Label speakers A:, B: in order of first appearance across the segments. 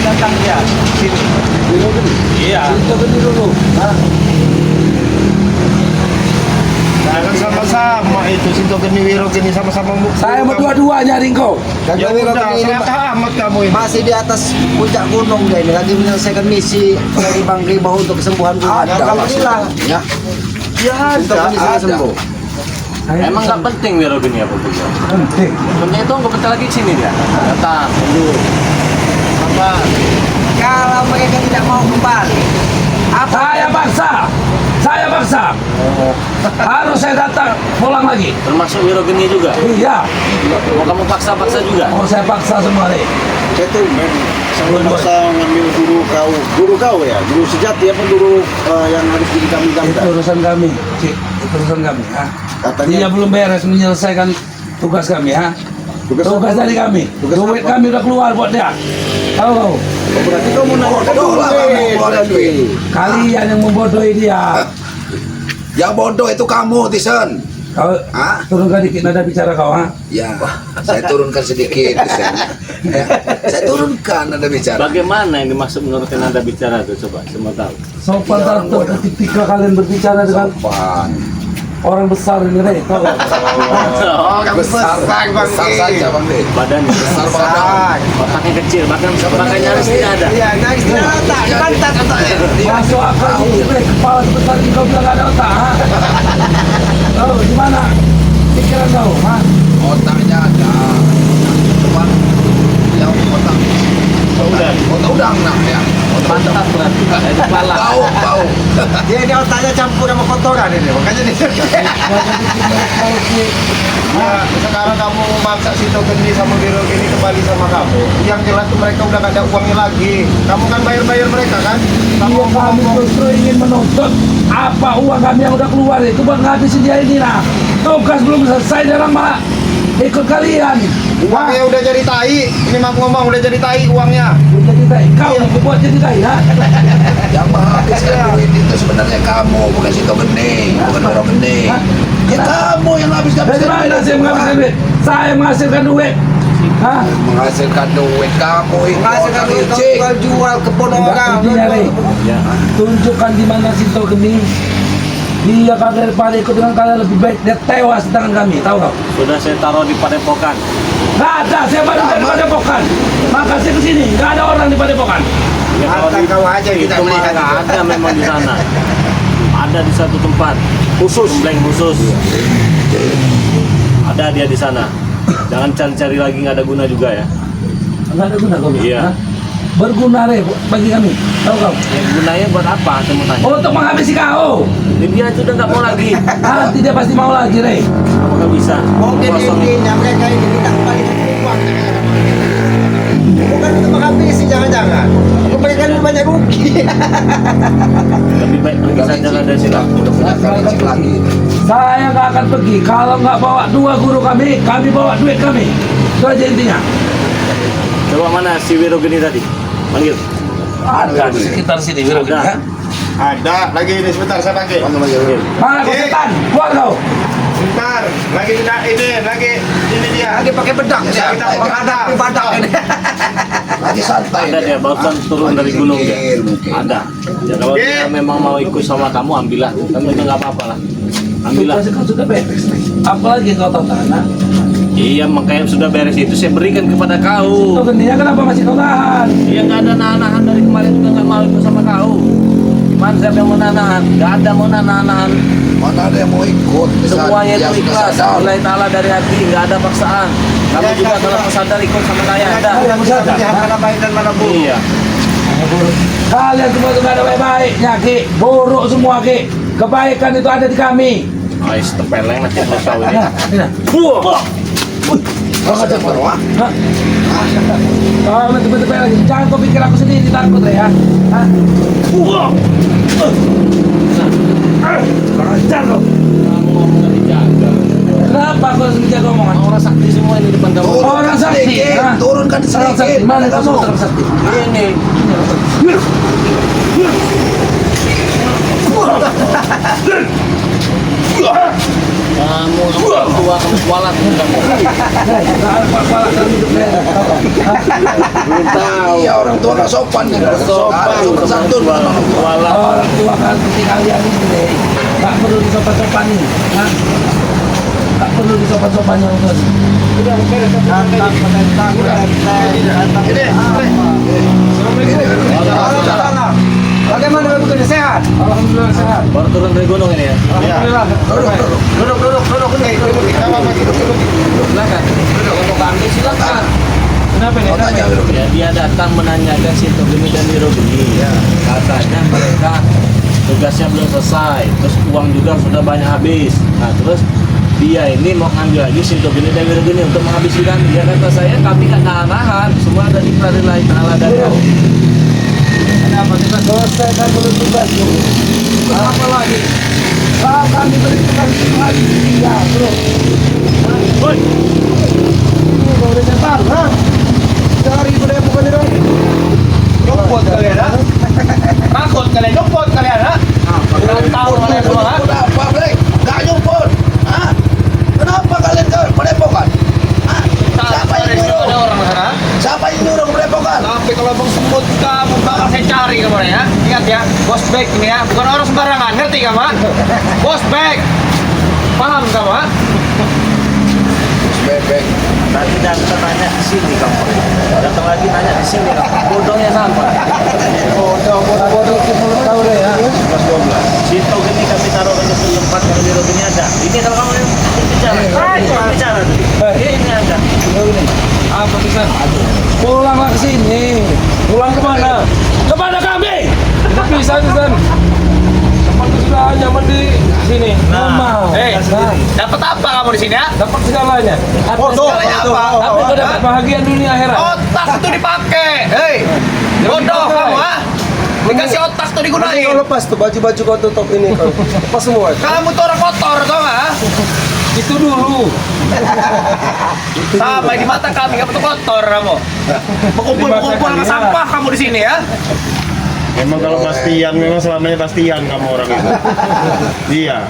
A: datang dia sini. Iya.
B: Sinto Geni dulu.
C: Jangan sama-sama itu Sinto Geni Wiro Geni sama-sama.
B: Saya mau dua-duanya Ringko.
C: Ya udah, saya amat kamu ini.
D: masih di atas puncak gunung dia ini lagi menyelesaikan misi dari Bang Rimau untuk kesembuhan gunung.
B: Ada
D: Alhamdulillah.
B: ya.
D: Ya untuk kondisi sembuh.
A: Emang nggak penting Wiro Geni apa juga?
B: Penting.
A: Penting itu nggak bentar lagi sini dia. Datang dulu. Apa?
D: Kalau mereka tidak mau kembali,
B: Saya paksa. Harus saya datang pulang lagi.
A: Termasuk Wiro Geni juga.
B: Iya.
A: Mau kamu paksa-paksa juga?
B: Mau saya paksa semua nih.
E: Saya tuh saya paksa ngambil guru kau ya, guru sejati apa guru yang harus jadi kami
B: Itu
E: gambar.
B: urusan kami, Cik. Itu urusan kami. Ha?
E: Katanya-
B: Dia belum beres menyelesaikan tugas kami. Ha?
E: Tugas
B: Tugas
E: apa?
B: dari kami.
E: Tugas
B: Duit
E: apa?
B: kami udah keluar buat dia. Tahu kau?
E: Oh, berarti kau mau nanya
D: keluaran duit.
B: Kalian yang membodohi dia.
F: Yang bodoh itu kamu, Tison.
B: Kau
F: Hah?
B: turunkan dikit nada bicara kau, ha?
F: Ya, saya turunkan sedikit, Tison. Ya, saya turunkan nada bicara.
A: Bagaimana yang dimaksud menurut Anda bicara itu? Coba semua tahu.
B: Sopan santun ketika kalian berbicara dengan
F: Sopan.
B: orang besar ini, Rey. Tahu kau?
A: Oh,
F: Besar saja, Bang De.
A: badannya
F: Besar badan.
A: otaknya kecil, bahkan nyaris tidak ada.
D: Iya, nyaris tidak ada otak, pantat otaknya.
B: Masuk akal ini, Rey. Kepala sebesar ini kau bilang ada otak, ha? Tahu di mana pikiran kau, ha?
F: Otaknya ada. Cuman yang otak udang nah ya.
A: Mantap berarti. Itu kepala.
F: Bau.
D: Dia ini otaknya campur sama kotoran ini, makanya dia.
C: Ya, sekarang kamu memaksa Sinto Geni sama Wiro Geni kembali sama kamu. Yang jelas tuh mereka udah gak ada uangnya lagi. Kamu kan bayar mereka kan? Kamu
B: Iya, kami
C: ngomong.
B: justru ingin menuntut apa uang kami yang udah keluar itu buat ngabisin dia ini nah. Tugas belum selesai dia orang malah ikut kalian.
C: Uangnya udah jadi tai. Ini mau ngomong udah jadi tai uangnya.
B: Udah jadi tai. Kau yang buat jadi tai, ha?
F: Yang menghabiskan duit itu sebenarnya kamu, bukan Sinto Geni, bukan orang Geni. Ya kamu yang habiskan
B: Dari mana saya menghabiskan duit? Saya menghasilkan duit. Hah?
F: menghasilkan duit kamu itu
D: Menghasilkan
F: orang
D: duit
F: licik.
D: kau jual kebun
B: Enggak,
D: orang.
B: intinya, Rey.
A: Ya.
B: Tunjukkan di mana Sinto Geni. Dia kagak daripada ikut dengan kalian lebih baik dia tewas di tangan kami, tahu kau?
A: Sudah saya taruh di padepokan.
B: Nggak ada, saya baru dari Padepokan. Maka saya kesini, nggak ada orang di Padepokan.
A: Ya, kalau
D: Harta
A: di-
D: kau aja kita
A: itu mah
D: melihat
A: nggak
D: itu.
A: ada memang di sana. Ada di satu tempat khusus, gembleng khusus. Ada dia di sana. Jangan cari-cari lagi, nggak ada guna juga ya.
B: Nggak ada guna kau.
A: Iya.
B: Hah? Berguna, Rey, bagi kami, tahu kau?
A: Ya, gunanya buat apa? Saya mau tanya.
B: Untuk menghabisi kau.
A: Dia itu udah nggak mau lagi.
B: Nanti dia pasti mau lagi, Rey.
A: Apakah bisa?
D: Mungkin
A: Kosong.
D: intinya mereka ini tidak kembali ke uang. Bukan untuk menghabisi, jangan-jangan. Mereka ini banyak rugi.
A: Lebih baik pergi saja lah dari sini.
F: Udah punya kali licik lagi.
B: Saya nggak akan pergi. Kalau nggak bawa dua guru kami bawa duit kami. Itu aja intinya.
A: Coba mana si Wiro Geni tadi? Panggil.
B: Ada di sekitar sini, Wiro Geni,
A: Ada.
B: ha?
C: Ada lagi ini sebentar saya pakai.
A: Panggil.
B: Mana kau setan? Keluar kau.
C: Sebentar. Lagi tidak ini dia.
D: Lagi pakai bedak dia.
C: Kita
D: Menghadapi badak ini.
F: Lagi santai.
A: Ada dia, barusan turun dari gunung dia.
F: Mungkin.
A: Ada. Ya, kalau dia memang mau ikut sama kamu, ambillah. Kamu itu nggak apa-apa lah. Ambillah.
B: Tugas kau sudah beres, Rey. Apalagi kau tahu tanah.
A: Iya, makanya sudah beres itu saya berikan kepada kau.
B: Sinto Geni, kenapa masih kau tahan?
A: Iya, nggak ada nahan-nahan dari kemarin juga nggak mau ikut sama kau. Gimana siapa yang mau nahan? Nggak ada mau nahan-nahan.
F: Mana ada yang mau ikut?
A: Semuanya
F: Yang
A: itu
F: sudah
A: ikhlas.
F: sadar.
A: Lillahi ta'ala dari hati, nggak ada paksaan. Kamu juga kalau mau sadar ikut sama saya ada.
B: Yang sadar.
D: Mana baik dan mana buruk.
A: Iya.
B: Kalian semua itu nggak ada baik-baiknya, Ki. Buruk semua, Ki. Kebaikan itu ada di kami.
A: Ais tempeleng nanti terus kau ini.
B: Nah, nah.
A: Wah.
F: Kau ngajak berwah?
B: Hah? Oh, betul-betul lagi. Jangan kau pikir aku sendiri takut, Rey, ya. Hah? Wah. Ajar kau.
A: Kamu ngomong nggak dijaga.
B: Kenapa kau harus menjaga omongan?
A: Orang sakti semua ini depan kamu.
B: Orang sakti.
F: sedikit,
B: Hah?
F: turunkan
B: Orang sakti.
F: sedikit.
B: Mana kamu orang sakti?
A: Ini. Kamu tua kamu kualat kamu.
E: Belum tahu.
F: Iya orang tua nggak sopan nih. Nggak
A: Sopan.
F: sopan santun orang tua.
A: Kualat.
B: Orang tua kan seperti kalian ini tak perlu disopan-sopanin, kan? Tak perlu disopan-sopanin orang tua.
D: Bagaimana begitu sehat?
B: Alhamdulillah sehat.
A: Baru turun dari gunung ini ya.
B: Alhamdulillah.
C: Duduk nih. Kita apa duduk.
A: Silakan. Duduk kami silakan.
B: Kenapa nih?
F: Mau tanya Wiro.
A: Ya, dia datang menanyakan Sinto Geni dan Wiro Geni ya. Katanya mereka tugasnya belum selesai, terus uang juga sudah banyak habis. Nah terus dia ini mau ngambil lagi Sinto Geni dan Wiro Geni untuk menghabiskan. Dia kata saya kami kan nahan, semua ada di peradilan Ta'ala dan kau.
B: Kenapa kita selesaikan dulu tugas? Apa lagi? Kalau kami beri tugas lagi, ya bro.
A: Woi,
D: Ini udah nyetar, ha? Cari budaya bukan itu.
C: Jemput kalian, ha? Takut kalian, jemput kalian, ha? Tahu kalian semua, ha?
F: Kenapa, Bre? Nggak nyumput. Hah? Kenapa kalian ke padepokan? Hah? Siapa yang nyuruh?
C: Ada orang sana.
F: Siapa yang nyuruh ke padepokan?
C: Tapi kalau bang sebut kamu bakal saya cari kemarin ya. Ingat ya, bos back ini ya, bukan orang sembarangan, ngerti kamu? Ha? Bos back, paham kamu? Ha?
F: Bebek.
A: tadi datang nanya di sini kamu. Datang lagi nanya di sini kamu. Bodohnya sama.
B: Bodoh kita tahu deh ya.
A: 11-12. Sinto Geni kami taruh ke tempat yang Wiro Geni ada. Ini kalau kamu yang bicara, bicara tuh. Ini ada.
B: Apa bisa? Pulanglah ke sini. Pulang kemana? Kepada kami. Tidak bisa di sana. Tempat sudah nyaman di sini. Normal. Nah,
C: Dapat apa kamu di sini ya?
B: dapat segalanya.
C: Segalanya apa?
B: Tapi kau dapat bahagia dunia akhirat.
C: Otak itu dipakai. Hei, bodoh kamu ha? Dikasih otak tuh digunain.
D: Kau lepas tuh baju-baju kau tutup ini kau. Lepas semua.
C: Kamu tuh orang kotor tau nggak? Ha?
B: Itu dulu.
C: Sama di mata kami kamu tuh kotor kamu. Berkumpul-kumpul sama sampah kamu di sini ya.
G: Memang kalau pastian, memang selamanya pastian kamu orang itu. Iya.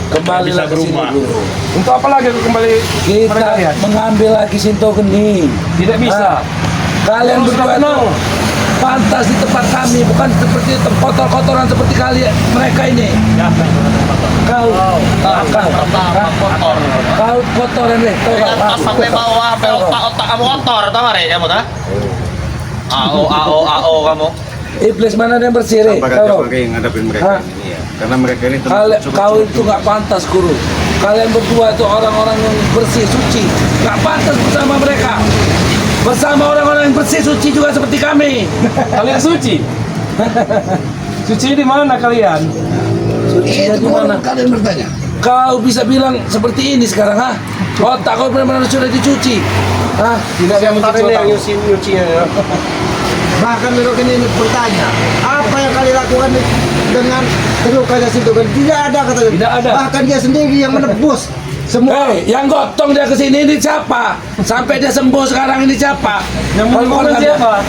B: Kembali
G: Bisa
B: lagi sini
G: berubah.
B: dulu. Untuk apa lagi aku kembali? Kita mengambil lagi Sinto Geni. Tidak bisa. Kalian berdua itu pantas di tempat kami, bukan seperti kotor-kotoran seperti kalian mereka ini. Kau kotoran deh.
C: Dari atas sampai bawah, sampai otak kamu kotor, tau nggak Rey? Kamu tah? AO kamu.
B: Iblis mana yang bersih, Re? Tahu?
G: ngadapin
B: Hah?
G: Iya. Karena mereka ini
B: Kau itu nggak pantas, guru. Kalian berdua itu orang-orang yang bersih, suci. Nggak pantas bersama mereka. Bersama orang-orang yang bersih, suci juga seperti kami. Kalian suci? Suci di mana kalian? Suci
F: Itu
B: di mana?
F: kalian bertanya.
B: Kau bisa bilang seperti ini sekarang, ha? Otak kau benar-benar sudah dicuci. Hah? Tidak yang mencuci otak.
D: Nyucinya. Bahkan Wiro Geni ini bertanya, apa yang kalian lakukan dengan terlukanya Sinto Geni? Tidak ada katanya.
B: Tidak ada.
D: Bahkan dia sendiri yang menebus semua.
B: Hei, yang gotong dia ke sini ini siapa? Sampai dia sembuh sekarang ini siapa? Yang menyembuhkan siapa?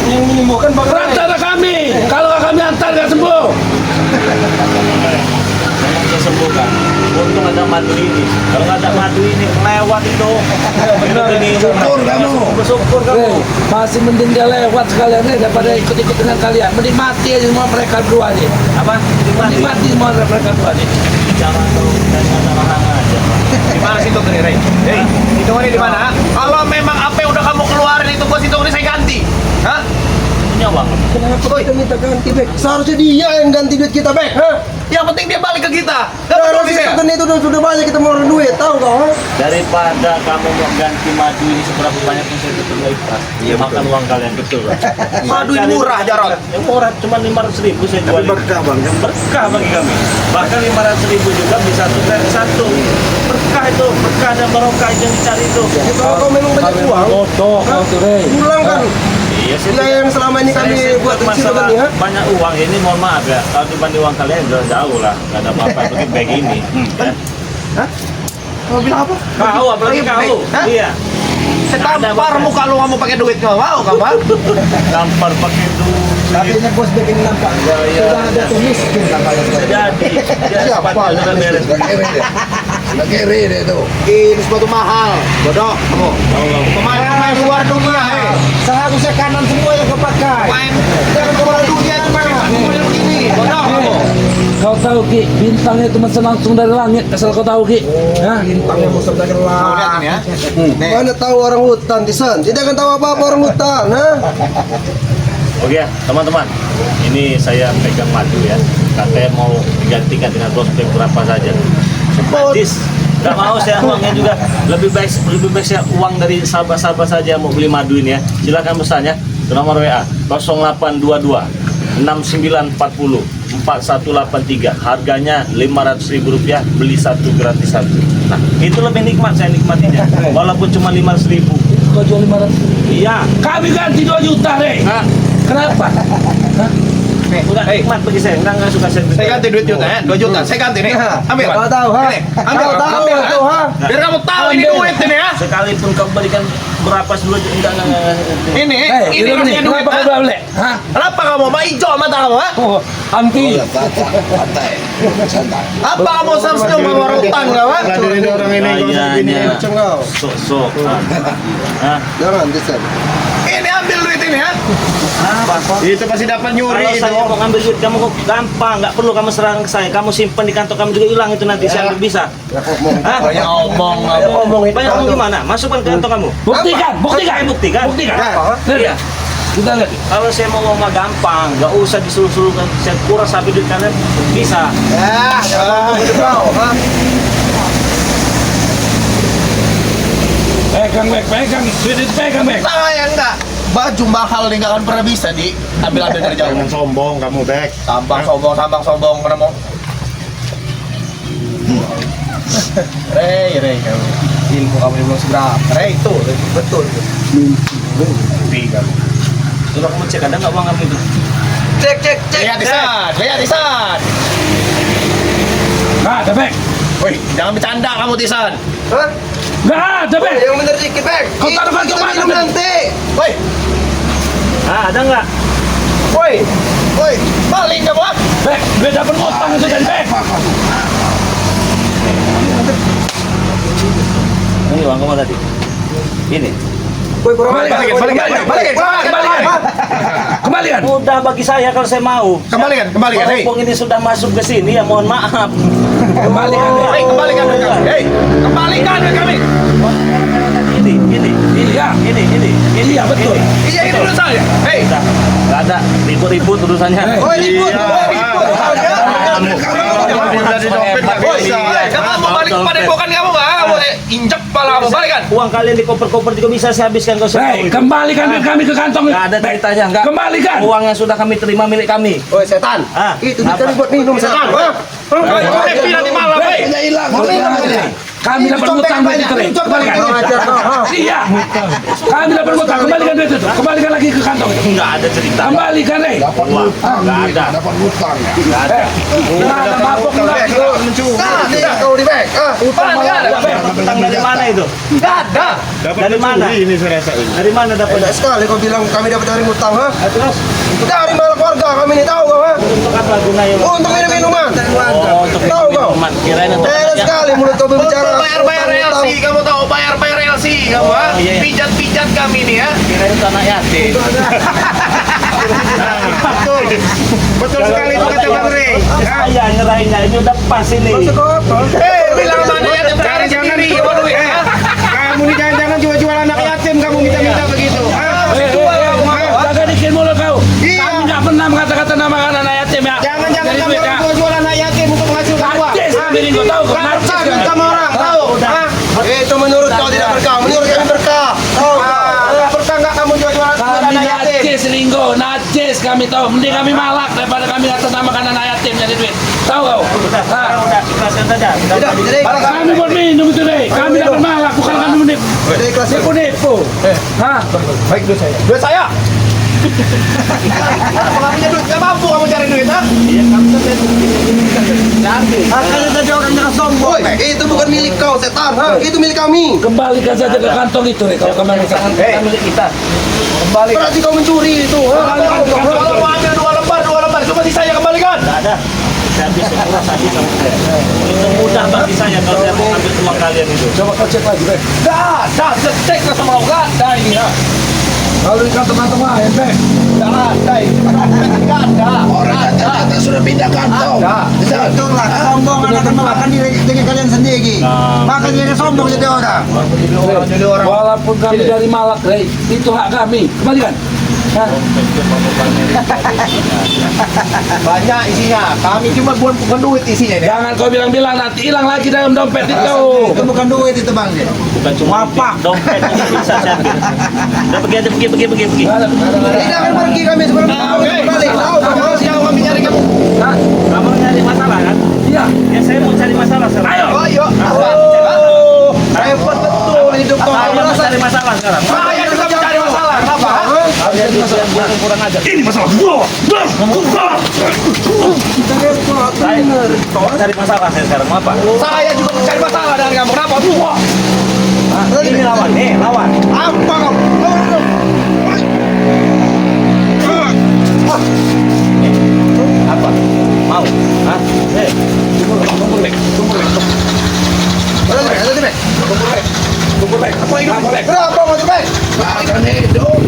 B: Yang menyembuhkan perantara kami. Kalau kami antar nggak sembuh.
A: Saya sembuhkan. Untung ada madu ini. Kalau nggak ada madu ini lewat itu. Wiro Geni.
F: Syukur kamu.
A: Bersyukur kamu.
B: Hei, masih mending dia lewat sekalian nih daripada ikut-ikut dengan kalian. Mending mati aja semua mereka berdua nih.
A: Apa?
B: Mending mati semua mereka berdua nih.
A: Bicara tuh dan kata-kata aja.
C: Di mana Sinto Geni, Rey? Hei, Sinto Geni di mana? Ha? Kalau memang apa yang udah kamu keluarin itu buat Sinto Geni saya ganti. Hah?
A: Punya uang.
D: Kenapa kita minta ganti back? Seharusnya dia yang ganti duit kita back. Hah?
C: Yang penting dia balik ke kita. Dapat
D: Kalau
C: duit
D: Sinto
C: saya.
D: Geni itu sudah banyak kita mau duit, tahu kau? Ha?
A: Daripada kamu mau ganti madu ini seberapa banyak yang saya tetap ikhlas. Makan uang kalian betul.
C: Madu yang murah, Jarot.
A: Yang murah cuma 500.000 saya jual.
E: berkah bang.
A: Berkah bagi kami. Bahkan 500.000 juga bisa satu. Berkah itu, berkah dan barokah yang dicari itu.
D: Kalau kau memang banyak uang,
B: Bodoh kau tuh, Rey.
D: pulang kan.
A: Iya sih.
D: Dia yang selama ini kami buat Sinto
A: masalah
D: Geni, ha?
A: banyak uang ini mohon maaf ya. Kalau dibanding uang kalian udah jauh lah. Gak ada apa-apa. Tapi begini. Ya.
D: Kau bilang apa?
A: Kau apalagi kau.
C: Hah?
A: Iya.
C: Saya tampar muka lu kamu pakai duit nggak mau kamu?
A: Tampar pakai duit.
D: Katanya bos bikin nampak sudah ada tuh miskin katanya.
A: Jadi,
C: Siapa?
A: sudah beres.
F: Sudah kiri deh tuh.
C: Ini sepatu mahal, bodoh kamu. Pemain luar dunia,
D: Seharusnya kanan semua yang kepakai.
C: Pemain dari luar dunia itu mana? Model begini, bodoh kamu.
B: Kau tahu Ki, bintangnya itu masih langsung dari langit. Asal kau tahu Ki. Hah?
D: Bintangnya musuh dari
C: Kau lihat ini ya.
D: Mana tahu orang hutan, Tisan? Tidak akan tahu apa-apa orang hutan, ha?
A: Oke ya, teman-teman. Ini saya pegang madu ya. Katanya mau digantikan dengan prospek berapa saja. Gratis. Gak mau saya uangnya juga. Lebih baik saya uang dari sahabat-sahabat saja mau beli madu ini ya. Silakan pesannya ke nomor WA 0822 6940 4183. Harganya Rp500.000, beli satu gratis satu. Nah, itu lebih nikmat saya nikmatinya. Walaupun cuma 500.000.
B: Kau jual 500.
A: Iya.
B: Kami ganti 2 juta, Rey.
A: Nah,
B: Kenapa? Hah?
A: udah nikmat bagi saya. Enggak suka saya.
C: Saya ganti duit juta ya, 2 juta. Saya ganti nih. Ambil.
D: Kau tahu, ha?
C: Ini, ambil,
D: Kau tahu,
C: ambil,
D: tuh, ha?
C: Biar kamu tahu ini duit ini ya.
A: Sekalipun kau berikan berapa sebelum enggak.
C: Ini
B: Ini
C: namanya duit.
B: kenapa kau
C: Ha?
B: beli? Hah?
C: Kenapa kamu mau hijau mata kamu? Ha?
B: Oh, Amki.
F: Santai. Santai.
C: Apa kamu senyum sama orang utang kamu? Ha?
G: Ngadirin orang ini kau segini.
D: Cengau.
A: Sok. Hah?
D: Jangan, Tisan.
C: Ini ambil duit ini ya.
G: Itu pasti dapat nyuri
A: Kalau
G: itu.
A: saya mau ngambil duit kamu kok gampang, nggak perlu kamu serang ke saya. Kamu simpan di kantong kamu juga hilang itu nanti saya ambil bisa. Hah?
C: Banyak omong.
A: Banyak ngomong gimana? Masukkan ke kantong kamu.
B: Buktikan.
A: Buktikan.
B: Iya. Kita lihat.
A: Kalau saya mau ngomong gampang, nggak usah disuruh-suruhkan. Saya kuras sampai duit kalian bisa.
C: Ya, jangan ngomong kau. Ha?
B: Pegang. Duit pegang, Bek.
C: Saya enggak. Baju mahal nih nggak akan pernah bisa diambil dari jauh.
G: Jangan sombong kamu, Bek.
C: Tambang sombong, kenapa? Rey, kamu. Ilmu kamu belum seberapa. Rey, itu betul.
A: Coba kamu cek ada nggak uang kamu itu?
C: Cek. Lihat di sana.
B: Nggak ada, Bek.
C: Woi, jangan bercanda kamu Tisan.
D: Hah?
B: Nggak ada, Bek.
D: Yang bener dikit, Bek.
B: Kau taruh kantong
D: Kita
B: mana,
D: minum
B: Bek?
D: nanti.
C: Woi,
A: Ada nggak?
C: woi, balik kamu. Ha?
B: Bek, duit dapat utang itu dari Bek.
A: Ini uang kamu tadi. Ini.
D: Woi, kurang
C: Balikin.
B: Kembalikan.
A: Udah bagi saya kalau saya mau.
C: Kembalikan, hei.
A: Walaupun ini sudah masuk ke sini ya mohon maaf.
B: Kembalikan, Bek.
C: Hei, kembalikan duit kami. Hei, kembalikan duit kami.
A: Ini.
B: Iya.
A: Ini.
B: Iya, betul.
C: Iya, ini dulu saya. Hei,
A: Udah, nggak ada ribut-ribut urusannya.
D: Woi, ribut.
G: Dari dompet nggak
C: Woi,
G: bisa.
C: kamu mau balik kepada pokan kamu nggak? Boleh injek pala kamu, balikan.
A: Uang kalian di koper-koper juga bisa saya habiskan kalau saya tahu
B: Hei,
A: itu.
B: kembalikan duit kami ke kantong.
A: Nggak ada
B: Bek.
A: ceritanya, nggak.
B: Kembalikan.
A: Uang yang sudah kami terima milik kami.
D: Woi, setan.
A: Ah,
D: Itu
A: apa?
D: kita buat minum, setan. Ha?
C: Happy nanti malam, hei.
F: Hanya hilang.
B: Kami dapat utang duit itu, Rey. Kembalikan.
D: Kurang ajar kau, ha?
B: Iya. Kami dapat utang. Kembalikan duit itu. Kembalikan lagi ke kantong itu.
A: Nggak ada cerita.
B: Kembalikan, Rey.
F: Dapat hutang.
A: Nggak ada.
F: Dapat hutang ya.
A: Nggak ada.
B: Nggak ada mabuk. Nggak
D: Nah, nih kau di Bek. Ha?
C: Utang nggak ada.
A: Utang dari mana itu?
C: Nggak ada.
G: Dapat
A: Dari mana?
G: mencuri ini saya rasa ini.
A: Dari mana dapat?
D: Banyak sekali kau bilang kami dapat dari hutang, ha?
A: Terus
D: Dari mana keluarga kami ini tahu kau, ha?
A: untuk apa gunanya?
D: Untuk minum-minuman.
A: Oh, untuk
D: Tahu kau?
A: minuman. Kirain untuk
D: Banyak
A: ya.
D: sekali mulut kau berbicara.
C: Bayar
D: hutang-hutang.
C: LC, kamu tahu bayar LC kamu, ha?
A: Oh, iya.
C: Pijat kami nih ya.
A: Kirain untuk anak yatim.
G: Betul sekali itu kata Bang Rey.
A: Saya nyerahinnya ini udah pas ini.
D: Maksud kau apa?
C: Bilang mana ya cari sendiri, kamu duit ya.
G: Kamu nih jangan-jangan jual-jual anak yatim kamu minta-minta begitu.
B: Jaga dikit mulut kau.
G: Iya.
B: Kami nggak pernah mengata-kata nama anak yatim ya.
G: Jangan-jangan
B: Jadi
G: kamu
B: duit, ya.
G: jual-jual anak yatim untuk menghasilkan uang.
B: Najis kami ini, kau tahu kau najis
G: Sakit
B: kami.
G: sama orang, tahu? Hah?
D: Itu menurut kau tidak berkah, menurut kami berkah. Tahu kau?
G: Nggak berkah nggak kamu jual-jual
B: Kami
G: anak yatim?
B: najis Ringo, najis kami tahu. Mending kami malak daripada kami atas namakan anak yatim jadi duit. Tahu kau?
A: Udah, sekarang udah ikhlaskan saja.
D: Tidak, tidak ikhlas.
B: Kami buat minum itu deh. Kami dapat malak, bukan kami menipu.
D: Tidak ikhlas.
B: Nipu. Hah?
C: Baik duit saya. Duit saya. Kamu nggak punya duit, nggak mampu kamu cari duit, ha?
A: Iya, kamu kan
D: Makanya tadi orang jangan sombong.
C: Itu bukan milik kau, setan. Itu milik kami.
B: Kembalikan saja ke kantong itu, Rey, kalau kamu bisa.
A: milik kita.
C: Berarti kau mencuri itu.
A: Kalau ambil dua lembar, cuma di saya kembalikan. Tidak ada. Saya habis semua tadi sama saya. Itu mudah bagi saya kalau saya mau ambil uang kalian itu.
B: Coba kau cek lagi, Rey.
C: Dah, cek lah sama kau. Dah ini ya.
B: Kalau di kantong-kantong lain, Rey.
C: Dah ini. Enggak ada.
F: Orang kata sudah pindah kantong.
D: Itulah kesombongan akan memakan diri kalian sendiri. Makan jadi sombong jadi orang.
C: Jadi orang.
B: Walaupun kami dari Malak, Rey, itu hak kami. Kembalikan.
C: Banyak isinya. Kami cuma bukan duit isinya ini.
B: Jangan kau bilang-bilang nanti hilang lagi dalam dompet itu.
D: Itu bukan duit itu bang.
A: Bukan cuma dompet ini bisa saya ambil. Udah pergi.
C: Tidak akan pergi kami sebelum kembali. Tahu kamu siapa kami nyari kamu?
A: Kamu nyari masalah kan?
B: Iya.
A: Ya saya mau cari masalah sekarang.
C: Ayo. Repot betul hidup kau.
A: Saya mau cari masalah sekarang.
C: Saya juga mencari masalah. Kenapa?
A: Kalian itu yang kurang ajar.
B: Ini masalah gua.
A: Saya cari masalah saya sekarang mau apa?
C: Saya juga mencari masalah dengan kamu. Kenapa?
A: Ini lawan nih, lawan.
C: Apa kau?
A: Apa? Mau? Hah?
C: Berapa mau cepet?
F: Makan hidup.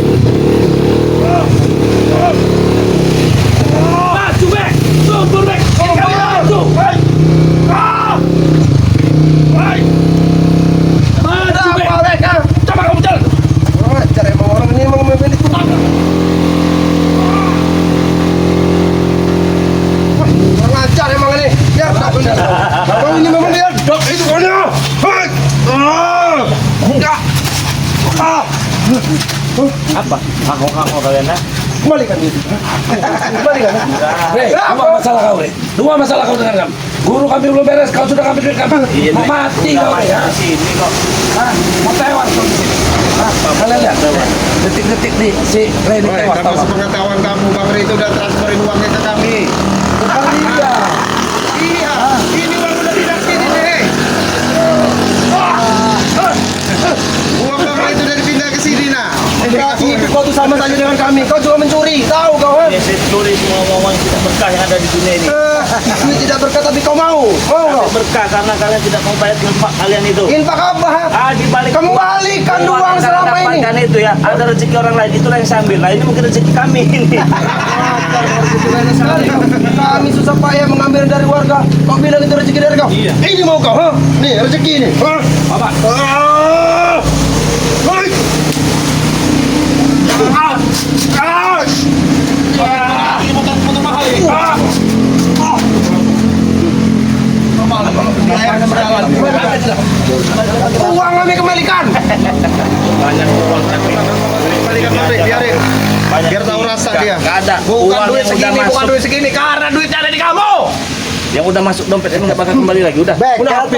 B: Maju, Bek. Tumpul, Bek. Maju. Maju, Bek. Coba kamu jalan.
C: Cari emang orang ini emang memilih. Kurang ajar emang ini. Ya, abang ini memang dia. Dok, itu kau dia.
A: Apa? Mau kalian dah?
C: Kembalikan dia. Kembalikan.
B: Rey, dua masalah kau, Rey. Dua masalah kau dengan kami. Guru kami belum beres, kau sudah kami duit kami.
A: Iya,
B: Mau mati kau, Rey.
A: di sini kok.
B: Hah? Mau tewas kau di sini. Hah? Kalian lihat, detik-detik nih si Rey ini tewas.
C: Karena sepengetahuan kamu, Bang Rey itu udah transferin uangnya ke kami.
B: Iya.
C: Iya, ini uang udah tidak sini nih. Uang Bang Rey itu udah dipindah ke sini nah. Berarti kau tuh sama saja dengan kami. Kau juga mencuri, tahu kau?
A: Ya, saya curi semua uang yang tidak berkah yang ada di dunia ini.
C: Ini tidak berkata tapi kau mau kau?
A: Berkah karena kalian tidak mau bayar infak kalian itu.
C: Infak apa?
A: Dibalik
C: Kamu balikan uang selama ini.
A: dapatkan itu ya, ada rezeki orang lain, itulah yang saya ambil. Nah ini mungkin rezeki kami ini.
C: Kami susah payah mengambil dari warga. Kau bilang itu rezeki dari kau?
A: Iya.
C: Ini mau kau? Hah? Nih rezeki ini.
B: Apa?
C: Uang kami kembalikan.
A: Banyak uang tapi
C: Kembalikan Bang Rey, biarin. Biar tahu rasa dia.
A: Gak ada.
C: Bukan
A: Uang
C: duit
A: yang udah
C: segini, bukan
A: masuk,
C: duit segini. Karena duitnya ada di kamu.
A: yang udah masuk dompet emang gak bakal kembali lagi. Udah.
D: Bek, kau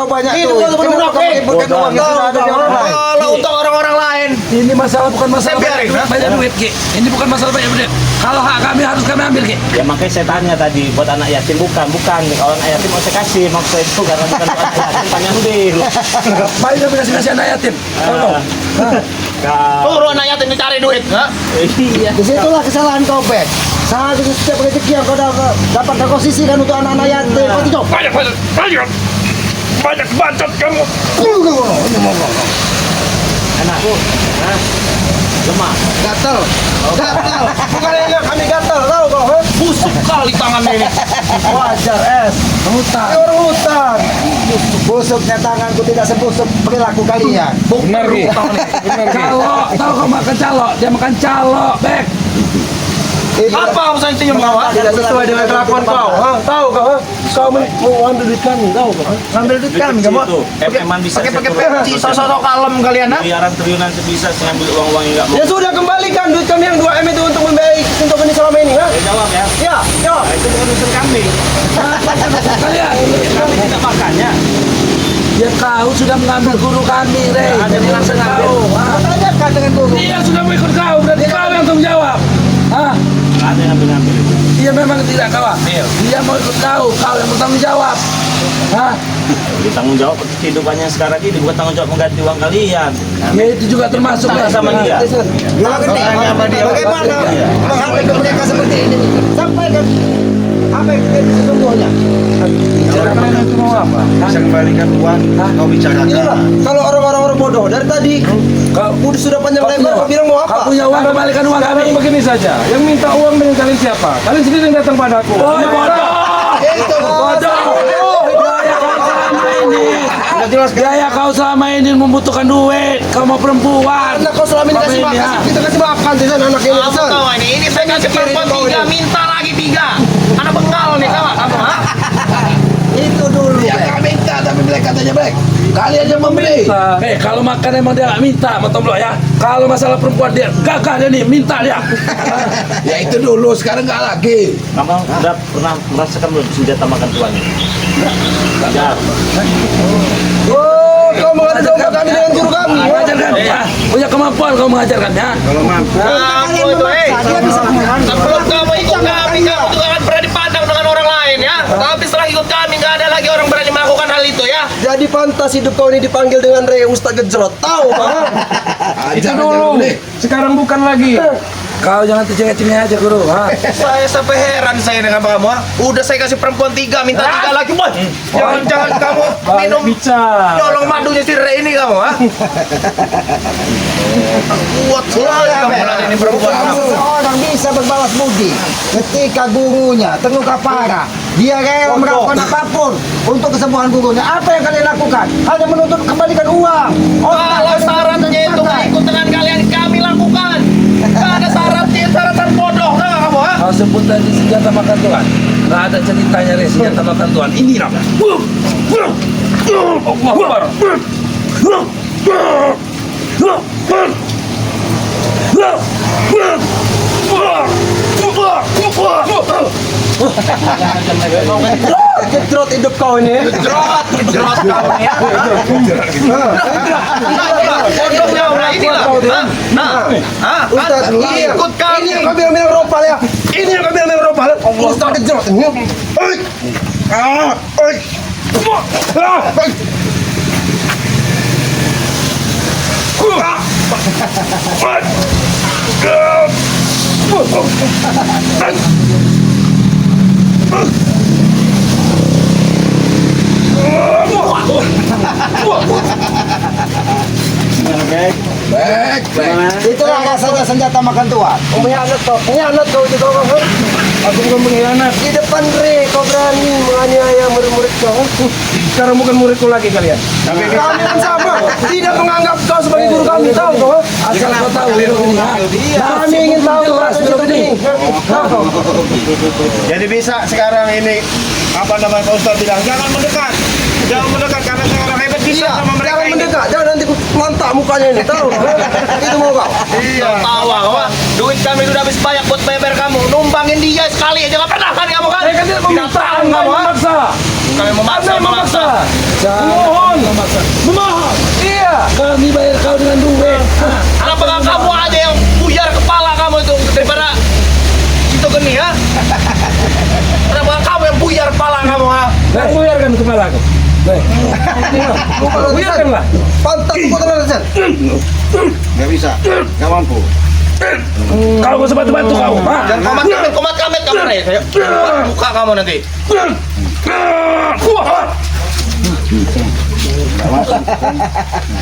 D: banyak
C: Itu
D: tuh.
C: kalau
D: Kenapa kau
C: munafik.
D: menyebutkan uang yang sudah ada di orang lain?
C: Kalau untuk orang-orang lain.
B: Ini masalah bukan masalah
C: Saya biarin,
B: banyak duit, Ki. Ini bukan masalah banyak duit. Kalau hak kami harus kami ambil, Ki.
A: Ya makanya saya tanya tadi buat anak yatim bukan. Kalau anak yatim mau saya kasih, maksud itu karena bukan buat anak yatim tanya ambil.
B: Baik kami kasih anak yatim. Tahu?
C: Suruh anak yatim dicari duit.
A: Iya.
D: Disitulah kesalahan kau, Bek. Seharusnya setiap rezeki yang kau dapat kau sisihkan untuk anak-anak yatim. Kau tidak.
B: Banyak bacot kamu.
A: Anakku, lemah.
C: Gatel. Gatel. Bukan enak kami gatel, tahu kau? Hah?
B: Busuk kali tangan ini.
C: Wajar,
B: Hutan.
C: Ini orang hutan.
D: Busuknya tanganku tidak sebusuk perilaku kalian.
B: Benar, Ki. Calo, tahu kau makan calo? Dia makan calo, Bek.
C: Apa urusan itu yang bawa? Tidak sesuai dengan kelakuan kau. Hah? Tahu kau? Hah? Kau mau ambil duit kami, tahu kau? Ambil duit kami, kamu?
A: Emang bisa
C: Pakai peci, sosok kalem kalian, ha?
A: miliaran triliunan bisa saya ambil uang-uang yang nggak mau.
C: Ya sudah, kembalikan duit kami yang 2M itu untuk membiayai untuk ini selama ini, ha?
A: Saya jawab ya.
C: Ya, jawab.
A: Nah, itu bukan urusan kami.
B: Kalian.
A: Kami tidak makannya.
B: Ya kau sudah mengambil guru kami, Rey.
A: Ada
B: Jadi
A: yang
B: langsung
A: mengambil.
B: kau. Hah?
D: Tanyakan dengan guru.
B: Dia sudah mau ikut kau, berarti kau yang tanggung jawab. Hah?
A: Nggak ada yang ambil itu.
B: Dia memang tidak khawatir, dia mau ikut kau yang bertanggung jawab. Hah?
H: Tanggung jawab atas kehidupannya sekarang ini, bukan tanggung jawab mengganti uang kalian.
B: Ya itu juga termasuk
H: Sama
B: lah.
H: sama dia.
D: Bagaimana menghadapi mereka seperti ini? Sampaikan apa yang terjadi sesungguhnya.
B: Kalian itu mau apa?
E: Bisa kembalikan uang, kau bicarakan.
D: Inilah kalau orang-orang bodoh dari tadi
B: Kau
D: udah sudah panjang lebar kau bilang mau
B: Kau
D: apa?
B: punya uang, kembalikan uang kami.
I: Sekarang begini saja, yang minta uang dengan kalian siapa? Kalian sendiri yang datang padaku.
B: Oh, bodoh!
D: Itu
B: Bodoh! Gaya kau selama ini membutuhkan duit. Kau mau perempuan.
D: Karena kau selama ini kasih
B: Apa ini,
D: makan, kita kasih makan di sana anak ini.
C: Kamu kawan ini saya kasih perempuan 3, minta lagi 3. Anak bengal nih kawan kamu, ha?
D: Itu dulu.
F: Ya nggak minta, tapi mereka katanya baik. Kalian yang membeli.
B: Kalau makan emang dia nggak minta, Matomlo ya. Kalau masalah perempuan dia gagah dia nih, minta dia.
F: Ya itu dulu, sekarang nggak lagi.
H: Kamu udah pernah merasakan belum senjata makan tuan ini? Tidak.
D: Oh, kau mengadu domba kami dengan guru kami.
B: Mengajarkan, ya. Punya kemampuan kau mengajarkan ya.
E: Kalau mampu.
C: Kamu itu,
D: Dia bisa
C: sebelum kamu ikut kami, kamu juga akan pernah dipandang dengan orang lain ya. Tapi setelah ikut kami, nggak ada lagi orang berani melakukan hal itu ya.
D: Jadi pantas hidup kau ini dipanggil dengan Reus tak gejrot. Tahu, Bang?
I: Itu dulu. Sekarang bukan lagi.
B: Kau jangan tercengah-cengah aja guru. Ha?
C: Saya sampai heran saya dengan kamu, ha? Udah saya kasih perempuan 3, minta 3 lagi, boy. Jangan-jangan kamu minum
I: Bicara.
C: nyolong madunya si Re ini kamu, ha? Kuat sekali kamu ini perempuan.
D: Seorang bisa berbalas budi ketika gurunya terluka parah. Dia rela melakukan apapun untuk kesembuhan gurunya. Apa yang kalian lakukan? Hanya menuntut kembalikan uang.
C: Kalau syaratnya itu nggak ikut dengan kalian, kami lakukan. Nggak ada syaratnya, syaratan bodoh, kan kamu, ha?
B: Kau sebut tadi senjata makan tuan. Nggak ada ceritanya deh senjata makan tuan. Ini namanya. Allah Akbar.
D: Gejrot hidup kau ini.
C: Jelas kamu ya. Bodoh kamu, nah inilah.
D: Ustaz,
C: Ikut kami.
D: ini yang kau bilang ropal ya. Ini yang kau bilang ropal. Ustaz gejrot ini. Itulah rasanya senjata makan tua. Mengkhianat kau itu kau.
I: Aku bukan mengkhianat.
D: Di depan Re kau berani menganiaya murid-murid kau.
I: Sekarang bukan muridku lagi kalian.
D: Kami pun sama, tidak menganggap kau sebagai guru kami, tahu kau?
B: Asal kau tahu Wiro ini.
D: Kami ingin tahu
B: Keras Wiro ini.
E: Jadi bisa sekarang ini apa namanya Pak Ustadz bilang jangan mendekat karena sekarang hebat bisa sama mereka
D: Jangan
E: ini.
D: mendekat, jangan nanti lantak mukanya ini, tahu? Itu mau kau?
C: Iya. Tawa kau, ha? Duit kami sudah habis banyak buat bayar kamu. Numbangin dia sekali aja nggak pernah kan kamu kan?
I: Saya kan tidak meminta,
C: tahan
I: Anda
C: kamu, ha?
I: memaksa.
C: Kami memaksa,
I: Anda memaksa.
B: Mohon.
I: Memohon. Iya.
B: Kami bayar kau dengan duit.
C: Kenapa nggak kamu aja yang buyar kepala kamu itu daripada itu geni, ha? Kenapa nggak kamu yang buyar kepala kamu, ha?
I: Dan buyarkan kepalaku. Buyarkanlah.
D: Pantas kau tenang saja.
E: Nggak bisa, nggak mampu.
B: Kalau mau bantu kau. Ha?
C: Jangan komat kamet kamu nih. Buka kamu nanti.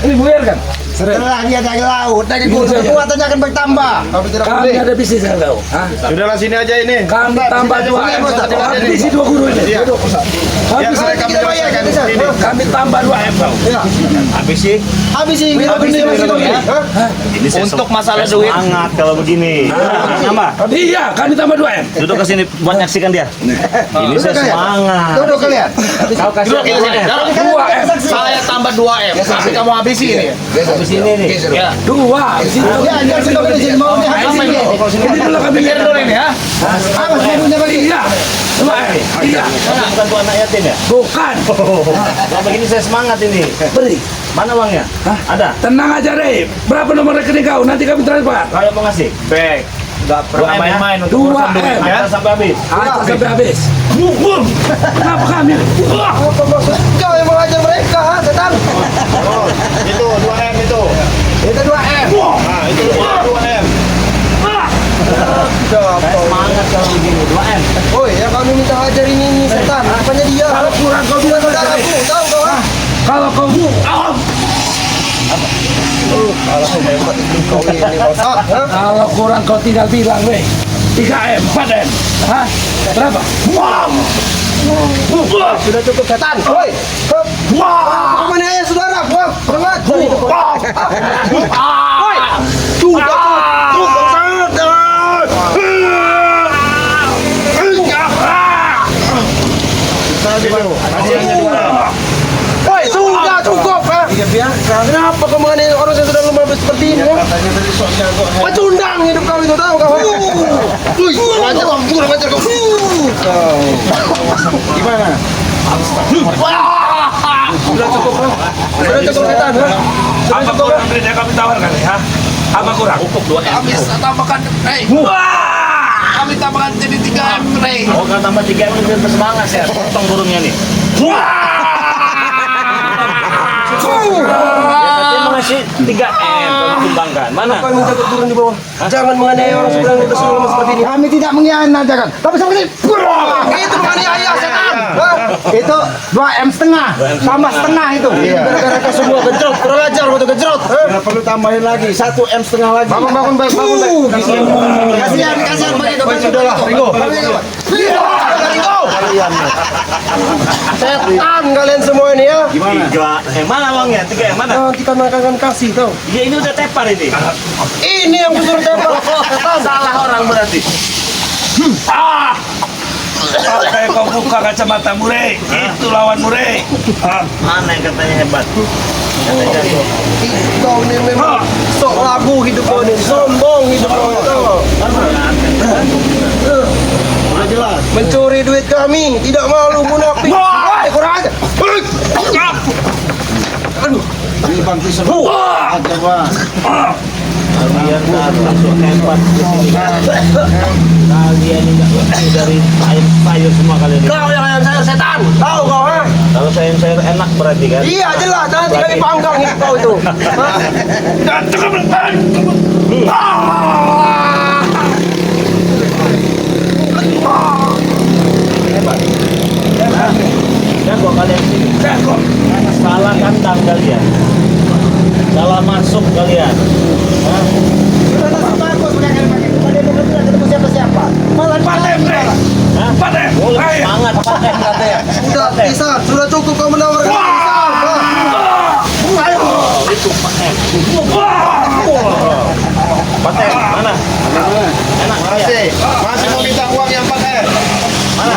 I: Ini buyarkan.
D: Setelah dia dari laut, dari gunung, kekuatannya akan bertambah. Kami tidak
B: Kami
D: boleh.
B: ada bisnis dengan kau. Ha?
E: Sudahlah sini aja ini.
B: Kami tambah 2 M. Habisi 2 guru ini.
E: Iya. Ya,
B: Habis
E: mereka
D: kita bayar,
E: menyelesaikan
D: kita.
E: ini.
B: kami tambah 2 M kau.
H: Habis sih.
D: Habis sih, kita
C: Habis
D: beli
C: ini,
D: masih
C: Biro,
D: beli.
C: ya.
D: Hah?
H: Ini saya
C: Untuk
H: sem-
C: masalah
H: saya
C: duit.
H: semangat kalau begini. Nama.
B: Iya, kami tambah 2 M.
H: Duduk ke sini buat nyaksikan dia. Ini saya
D: kalian.
H: semangat.
D: Duduk kalian.
H: Kau kasih
C: Duduk ini,
B: Dua M.
C: saya tambah 2 M. Tapi kamu habisi ini.
H: habis ini nih.
C: Ya.
B: 2. Habis itu.
D: Ya, dia sudah beli sini, mau dia habis
C: Apa
D: ini.
C: ini?
B: Ini dulu kami
C: Pikir dulu ini, ha?
D: Apa semuanya bagi?
B: Iya. 2 M. Iya.
H: Kamu bukan tuan anak yatim ya?
B: Bukan.
H: Kalau begini saya semangat ini.
B: Beri.
H: Mana uangnya?
B: Hah?
H: Ada.
B: Tenang aja deh. Berapa nomor rekening kau? Nanti kami transfer.
H: Kalau mau ngasih.
C: Baik.
H: Nggak pernah main-main untuk
B: 2
H: urusan duit.
B: M.
H: Atas sampai habis.
B: Atas sampai habis. Kenapa kami?
D: Apa maksud kau yang mengajar mereka, ha, setan?
C: Oh, itu 2M itu.
D: Itu 2M.
C: Nah, itu 2M.
H: Semangat kalau begini 2M.
D: Woi, yang kami minta ajar ini setan. Apanya dia?
B: Kalau kurang kau bilang
D: Saudaraku, tahu kau, ha?
B: kalau kau
D: Kau ini bosan, ha?
B: kalau kurang kau tinggal bilang weh 3M 4M. Hah? Berapa?
D: Sudah cukup setan. Woi, kemana ya saudara? Wah, berat. Woi, sudah cukup setan. Woi, sudah cukup, ha? Kenapa kau menganiaya orang yang sudah lemah seperti ini, ha?
E: Katanya tadi sok jago.
D: Pecundang hidup kau itu, tahu kau? Wih, kurang ajar kau.
E: Gimana?
D: Sudah cukup, ha? Sudah cukup setan, ha?
B: Apa kurang duit yang kami tawarkan ya? Apa kurang?
H: Pupuk 2M.
F: Kami tambahkan, kami tambahkan jadi 3M, Rey.
H: Oh, kalau tambah 3M lebih bersemangat ya. Potong burungnya nih. Biasanya mengasih 3M kalau dikembangkan. Mana?
D: Kau minta turun di bawah. Jangan menganiaya orang seberang itu lemah seperti ini. Kami tidak menganiaya, kan? Tapi seperti itu menganiaya setan. Itu 2M setengah, tambah setengah itu. Gara-gara kau semua gejrot, kurang ajar waktu gejrot.
E: Nggak perlu tambahin lagi. 1M setengah lagi.
D: Bangun baik, bangun baik. Kasihan bagi kau. Sudahlah, Ringo. Ringo. Setan kalian semua ini, ya.
H: Gimana? 3M. Mana uangnya? 3M mana?
D: Nanti kan akan kasih, tau.
H: Ya ini udah tepar ini.
D: Ini yang kusuruh tembak.
H: Salah orang berarti.
B: Sampai kau buka kacamata Mure, itu lawan Mure.
H: Mana yang katanya hebat? Katanya jago.
D: Kau ini memang sok lagu hidup kau ini, sombong hidup kau ini, tau.
E: Udah jelas.
D: Mencuri duit kami, tidak malu munafik. Woi, kurang aja.
E: Ini Bang Kristen. Ajar Bang.
H: Kalian masuk hebat di sini. Kalian ini nggak dari sayur semua kalian ini.
D: Kau yang sayur setan, tahu kau, ha?
H: Kalau sayur enak berarti kan?
D: Iya jelas, nanti kami panggang hidup kau itu.
H: Jago kalian sini.
B: Jago.
H: Salah kandang kalian. Salah masuk kalian. Hah?
D: Sudah nasib bagus mereka yang pakai. Pada tidak ketemu siapa-siapa. Malah
B: 4M, Rey.
H: Hah?
B: 4M.
H: Oh, lebih
B: Ayo.
H: semangat pakai katanya.
D: Sudah, Isan, sudah cukup kau menawarkan Isan. Ayo.
H: Itu 4M. 4M mana? Enak ya?
C: Masih mau minta uang yang 4M.
H: Mana?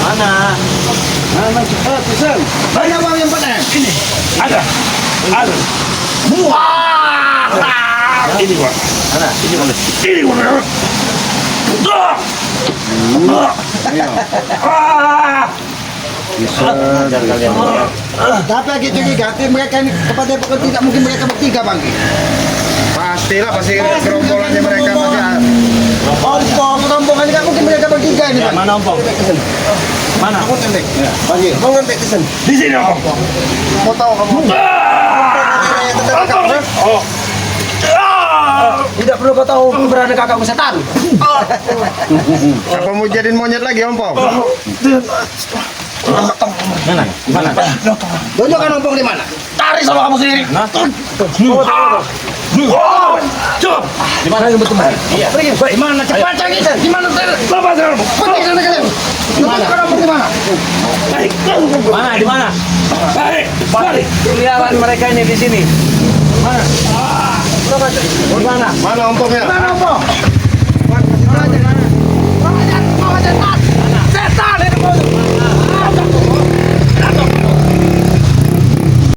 H: Mana?
E: Mana cepat Kristen.
D: Banyak uang yang 4M.
B: Ini ada. Ini gua.
H: Mana? Ini mana?
B: Ini gua.
H: Ajar kalian.
D: Tapi gitu ganti mereka ini kepada pokok tidak mungkin mereka bertiga bang.
C: Pastilah, pasti gerombolannya mereka pasti ada.
D: Ompong, rombongan nggak mungkin mereka bertiga ini
H: Ya,
D: bang.
H: mana ompong? Mana?
C: Kamu tendek.
E: Bagi.
D: Kau ngerti kesen.
B: Di sini om.
C: Mau tahu kamu?
B: Oh.
D: Tidak perlu kau tahu keberadaan kakakmu setan.
C: Apa mau jadiin monyet lagi, Ompong?
H: Mana? Mana?
D: Tunjukkan ompong di mana.
B: Tarik sama kamu sendiri.
H: Nah,
B: Cukup.
H: di mana yang bertemu? Iya.
D: Pergi.
B: Gimana cepat cari? Gimana lepas kamu?
D: Pergi sana kalian. Tunjukkan ompong di mana.
H: Mana? Di mana?
B: Tarik. Tarik.
H: Peliharaan mereka ini di sini. Mana? Di mana?
C: Mana Ompongnya?
D: Mana ompong?